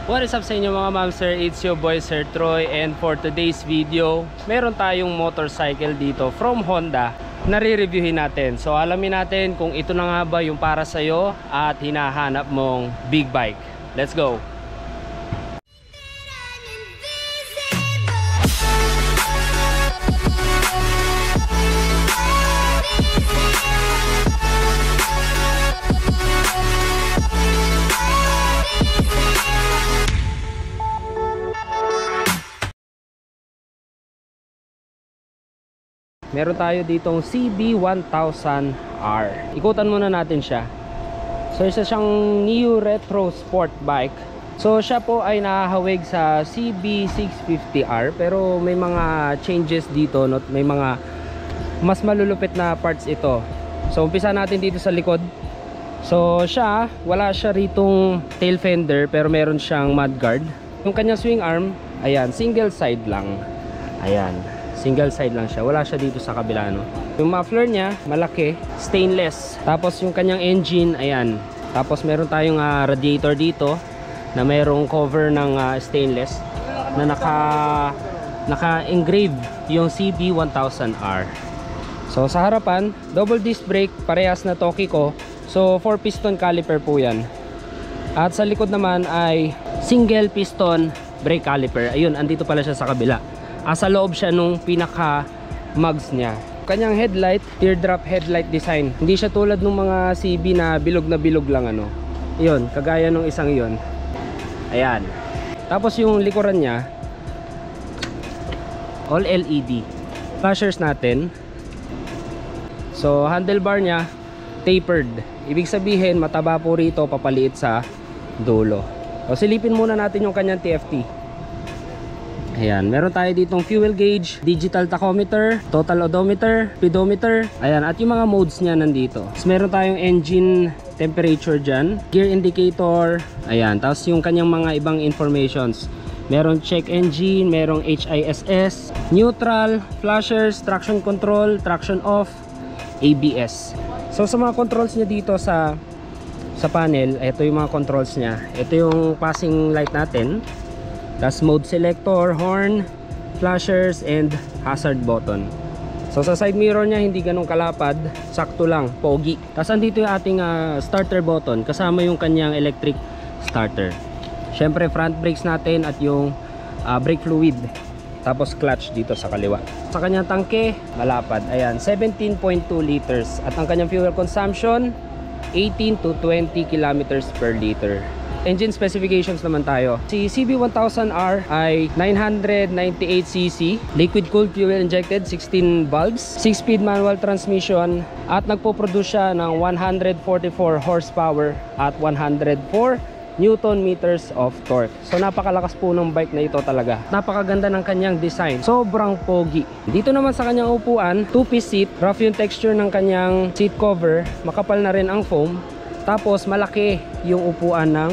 What is up sa inyo mga ma'am sir, it's your boy Sir Troy, and for today's video meron tayong motorcycle dito from Honda na re-reviewin natin. So alamin natin kung ito na nga ba yung para sa'yo at hinahanap mong big bike. Let's go! Meron tayo ditong CB1000R. Ikutan muna natin siya. So isa siyang new retro sport bike. So siya po ay nakahawig sa CB650R, pero may mga changes dito, no? May mga mas malulupit na parts ito. So umpisa natin dito sa likod. So siya, wala siya ritong tail fender, pero meron siyang mudguard. Yung kanyang swing arm, ayan, single side lang. Ayan, single side lang siya, wala siya dito sa kabila, no? Yung muffler niya malaki, stainless. Tapos yung kanyang engine, ayan. Tapos meron tayong radiator dito na mayroong cover ng stainless na naka-engrave yung CB1000R. So sa harapan, double disc brake, parehas na Tokico. So 4 piston caliper po yan. At sa likod naman ay single piston brake caliper. Ayun, andito pala siya sa kabila. Sa loob siya nung pinaka mugs niya. Kanyang headlight, teardrop headlight design. Hindi siya tulad ng mga CB na bilog lang, ano. Yun, kagaya nung isang yun. Ayan. Tapos yung likuran niya, all LED. Flashers natin. So handlebar niya tapered. Ibig sabihin mataba po rito, papaliit sa dulo. So silipin muna natin yung kanyang TFT. Ayan, meron tayo ditong fuel gauge, digital tachometer, total odometer, speedometer. Ayan, at yung mga modes niya nandito. Tapos meron tayong engine temperature dyan, gear indicator. Ayan, tapos yung kanyang mga ibang informations. Meron check engine, merong HISS, neutral, flashers, traction control, traction off, ABS. So sa mga controls niya dito sa panel, ito yung mga controls niya. Ito yung passing light natin. Tapos mode selector, horn, flashers, and hazard button. So sa side mirror niya hindi ganun kalapad, sakto lang, pogi. Tapos andito yung ating starter button, kasama yung kanyang electric starter. Syempre front brakes natin at yung brake fluid. Tapos clutch dito sa kaliwa. Sa kanyang tangke, malapad. Ayan, 17.2 liters. At ang kanyang fuel consumption, 18 to 20 kilometers per liter. Engine specifications naman tayo. Si CB1000R ay 998cc, liquid cooled fuel injected, 16 valves, 6-speed manual transmission, at nagpo-produce siya ng 144 horsepower at 104 Newton meters of torque. So napakalakas po ng bike na ito talaga. Napakaganda ng kanyang design. Sobrang pogi. Dito naman sa kanyang upuan, 2-piece seat, rough yung texture ng kanyang seat cover, makapal na rin ang foam. Tapos malaki yung upuan ng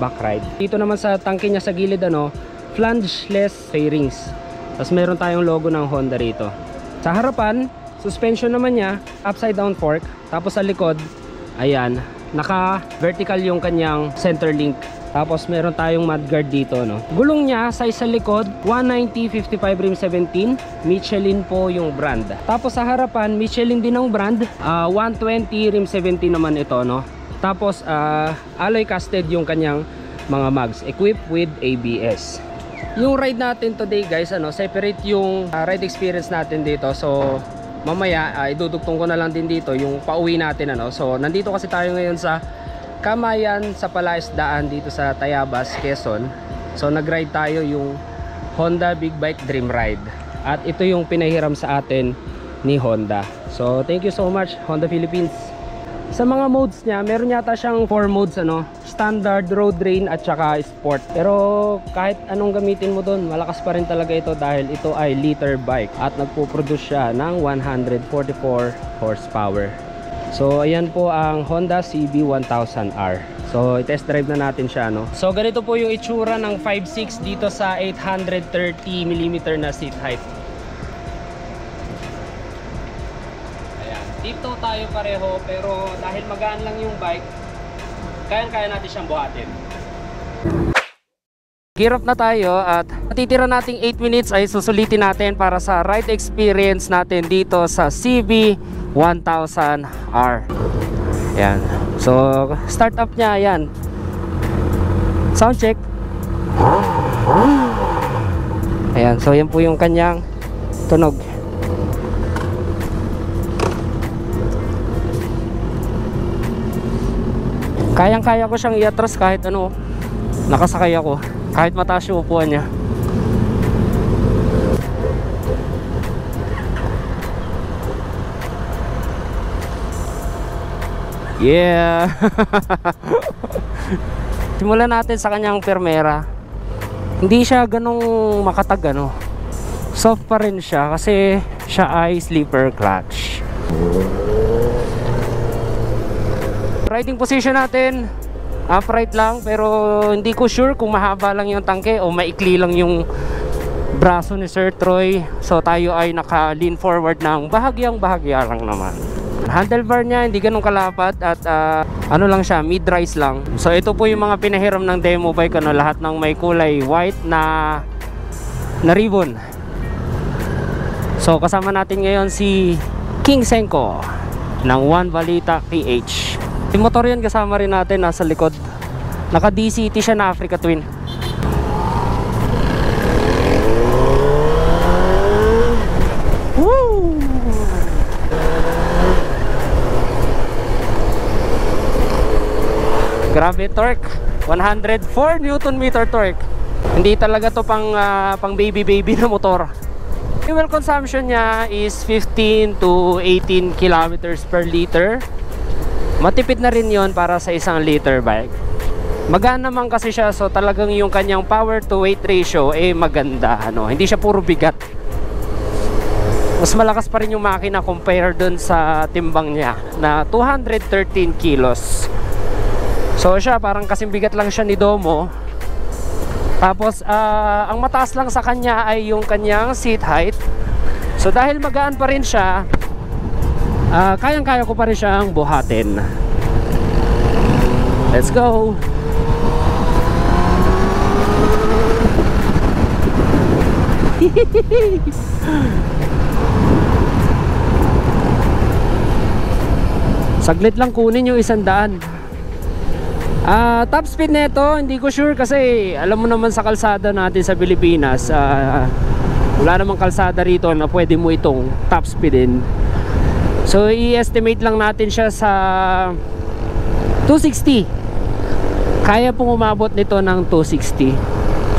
backride. Dito naman sa tangke niya sa gilid, ano, flangeless fairings. Tapos meron tayong logo ng Honda rito. Sa harapan, suspension naman niya, upside down fork. Tapos sa likod, ayan, naka vertical yung kanyang center link. Tapos meron tayong mudguard dito, no. Gulong niya, size sa likod, 190/55 rim 17, Michelin po yung brand. Tapos sa harapan, Michelin din ang brand, 120 rim 17 naman ito, no. Tapos alloy casted yung kanyang mga mugs, equipped with ABS. Yung ride natin today, guys, ano, separate yung ride experience natin dito. So mamaya idudugtong ko na lang din dito yung pauwi natin, ano. So nandito kasi tayo ngayon sa Camayan sa Palaisdaan dito sa Tayabas, Quezon. So nag-ride tayo yung Honda Big Bike Dream Ride. At ito yung pinahiram sa atin ni Honda. So thank you so much, Honda Philippines. Sa mga modes niya, meron yata siyang 4 modes, ano, standard, road rain, at saka sport. Pero kahit anong gamitin mo doon, malakas pa rin talaga ito dahil ito ay liter bike at nagpo-produce siya ng 144 horsepower. So ayan po ang Honda CB1000R. So i-test drive na natin siya, no. So ganito po yung itsura ng 5.6 dito sa 830mm na seat height. Tiptoe tayo pareho, pero dahil magaan lang yung bike, kaya natin siyang buhatin. gear up na tayo at matitira nating 8 minutes ay susulitin natin para sa ride experience natin dito sa CB1000R. Yan. So, start up niya, yan. Sound check. Ayan, so yan po yung kanyang tunog. Kayang-kaya ko siyang iatras kahit ano, nakasakay ako, kahit mataas yung upuan niya. Yeah. Simulan natin sa kanyang permera. Hindi siya ganong makatag ano. Soft pa rin siya kasi siya ay sleeper clutch. Riding position natin, upright lang, pero hindi ko sure kung mahaba lang yung tangke o maikli lang yung braso ni Sir Troy. So tayo ay naka-lean forward ng bahagyang-bahagya lang naman. Handlebar niya hindi ganun kalapat at ano lang siya, mid-rise lang. So ito po yung mga pinahiram ng demo bike, ano, lahat ng may kulay white na ribbon. So kasama natin ngayon si King Senko ng One Valita PH. Yung motor yan kasama rin natin nasa likod. Naka DCT siya na Africa Twin. Woo! Grabe torque, 104 Newton meter torque. Hindi talaga to pang baby na motor. Fuel consumption niya is 15 to 18 kilometers per liter. Matipid na rin yon para sa isang liter bike. Magaan naman kasi siya, so talagang yung kanyang power to weight ratio maganda, ano, hindi siya puro bigat. Mas malakas pa rin yung makina compare dun sa timbang niya na 213 kilos. So siya parang kasing bigat lang siya ni Domo. Tapos ang mataas lang sa kanya ay yung kanyang seat height. So dahil magaan pa rin siya, kayang-kaya ko pa rin siyang buhatin. Let's go! Saglit lang kunin yung 100. Top speed nito, hindi ko sure kasi alam mo naman sa kalsada natin sa Pilipinas, wala namang kalsada rito na pwede mo itong top speedin. So i-estimate lang natin siya sa 260. Kaya pong umabot nito ng 260.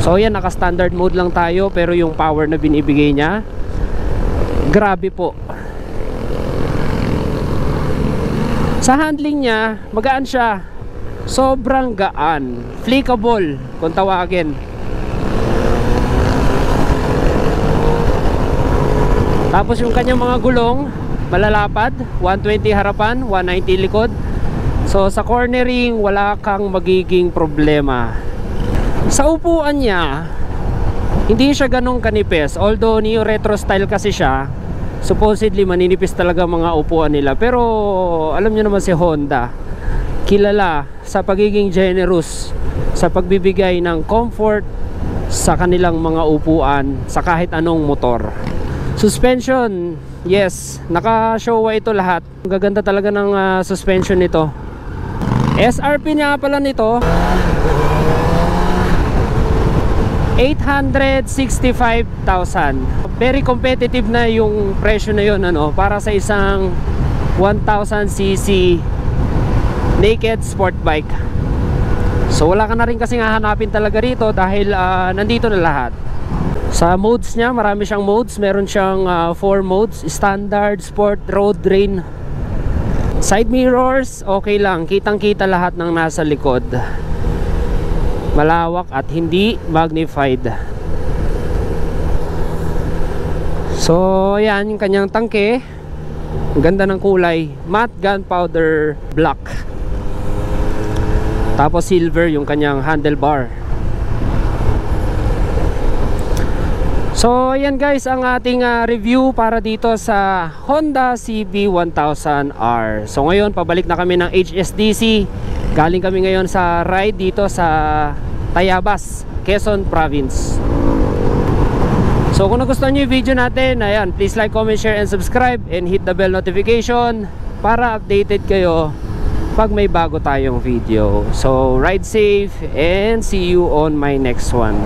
So yan, naka standard mode lang tayo, pero yung power na binibigay niya, grabe po. Sa handling niya, magaan siya. Sobrang gaan, flickable kung tawagin. Tapos yung kanyang mga gulong malalapad, 120 harapan, 190 likod. So sa cornering wala kang magiging problema. Sa upuan niya, hindi siya ganong kanipis. Although neo retro style kasi siya, supposedly maninipis talaga mga upuan nila. Pero alam niyo naman si Honda, kilala sa pagiging generous sa pagbibigay ng comfort sa kanilang mga upuan sa kahit anong motor. Suspension, yes, naka-Showa ito lahat. Ang gaganda talaga ng suspension nito. SRP niya pala nito 865,000. Very competitive na yung presyo na yun, ano, para sa isang 1000cc naked sport bike. So wala ka na rin kasing hahanapin talaga rito dahil nandito na lahat. Sa modes niya, marami siyang modes. Meron siyang 4 modes: standard, sport, road, rain. Side mirrors, okay lang, kitang kita lahat ng nasa likod. Malawak at hindi magnified. So yan yung kanyang tangke. Ang ganda ng kulay, matte gunpowder black. Tapos silver yung kanyang handlebar. So yan guys ang ating review para dito sa Honda CB1000R. So ngayon pabalik na kami ng HSDC. Galing kami ngayon sa ride dito sa Tayabas, Quezon Province. So kung nagustuhan nyo yung video natin, ayan, please like, comment, share, and subscribe, and hit the bell notification para updated kayo pag may bago tayong video. So ride safe and see you on my next one.